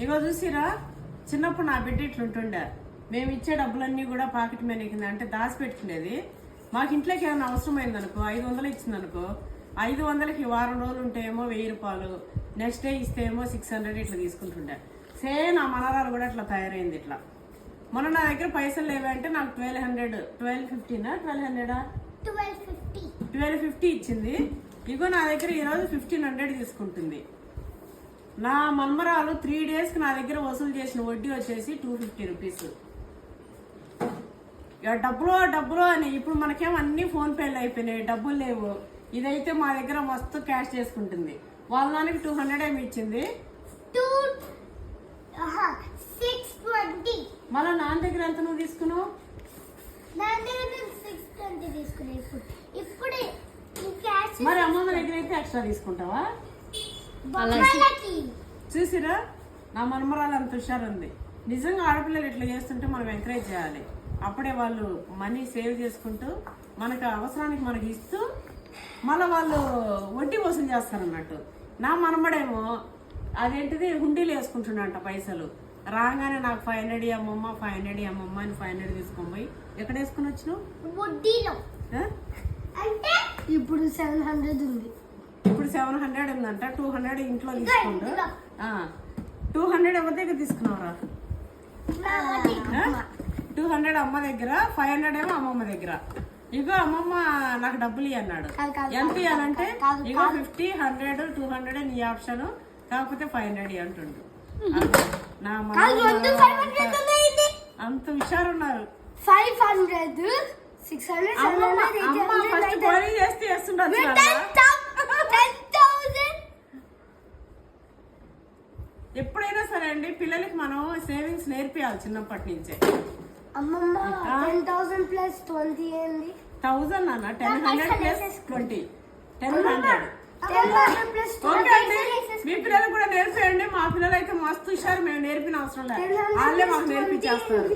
ఇగో చూసిరా, చిన్నప్పుడు నా బిడ్డ ఇట్లుంటుండే. మేము ఇచ్చే డబ్బులన్నీ కూడా పాకెట్ మనీ కింద అంటే దాచిపెట్టుకునేది. మాకు ఇంట్లోకి ఏమైనా అవసరమైందనుకో 500 ఇచ్చిందనుకో, 500కి వారం రోజులు ఉంటేమో 1000 రూపాయలు, నెక్స్ట్ డే ఇస్తే ఏమో 600 ఇట్లా తీసుకుంటుండే. సేమ్ నా మనరాలు కూడా ఇట్లా తయారైంది. ఇట్లా మొన్న నా దగ్గర పైసలు లేవంటే నాకు 1250 ఇచ్చింది. ఇగో నా దగ్గర ఈరోజు 1500 తీసుకుంటుంది. నా మన్మరాలు 3 days కి నా దగ్గర వసూలు చేసిన వడ్డీ వచ్చేసి 250 రూపీస్. డబ్బులు అని ఇప్పుడు మనకేమో అన్ని ఫోన్ పేలు అయిపోయినాయి, డబ్బులు లేవు. ఇదైతే మా దగ్గర మస్తు క్యాష్ చేసుకుంటుంది. వాళ్ళ నాన్నకి 200 ఏమి ఇచ్చింది. మళ్ళీ నాన్న దగ్గర ఎంత నువ్వు తీసుకున్నావు? మరి అమ్మమ్మ దగ్గర అయితే ఎక్స్ట్రా తీసుకుంటావా? చూసిరా, నా మనమరాలు అంత హుషారుంది. నిజంగా ఆడపిల్లలు ఇట్లా చేస్తుంటే మనం ఎంకరేజ్ చేయాలి. అప్పుడే వాళ్ళు మనీ సేవ్ చేసుకుంటూ మనకు అవసరానికి మనకి ఇస్తూ మళ్ళీ వాళ్ళు వడ్డీ వసూలు చేస్తారు అన్నట్టు. నా మనమడేమో అదేంటిది హుండీలు వేసుకుంటున్నాంట పైసలు. రాగానే నాకు 500 అమ్మమ్మ 500 అమ్మమ్మ అని 500 తీసుకొని పోయి ఎక్కడ వేసుకుని వచ్చినావు? వడ్డీలో. అంటే ఇప్పుడు 700 ఉంది. ఇప్పుడు 700 ఉందంట. 200 ఇంట్లో తీసుకోండు. 200 ఎవరి దగ్గర తీసుకున్నావురా? 200 అమ్మ దగ్గర, 500 ఏమో అమ్మమ్మ దగ్గర. ఇగో అమ్మమ్మ నాకు డబ్బులు ఇయ్యి అన్నాడు. ఎంత ఇవ్వాలంటే ఇగో 50, 100, 200 నీ ఆప్షన్, కాకపోతే 500 అంటుండు. నా అంత హుషారున్నారు. 500, 600, 700 చేస్తే వేస్తుండదు. ఎప్పుడైనా సరే అండి, పిల్లలకి మనం సేవింగ్స్ నేర్పియాలి చిన్నప్పటి నుంచే. అమ్మమ్మ 10,000 + 20 ఏంది? 1000 అన్న 1000 + 20 1000. ఓకే అండి, మీ పిల్లలకు కూడా నేర్పేయండి. మా పిల్లలు అయితే మస్తు హుషారు. మేము నేర్పిన అవసరం లేదు, వాళ్ళే మాకు నేర్పించేస్తారు.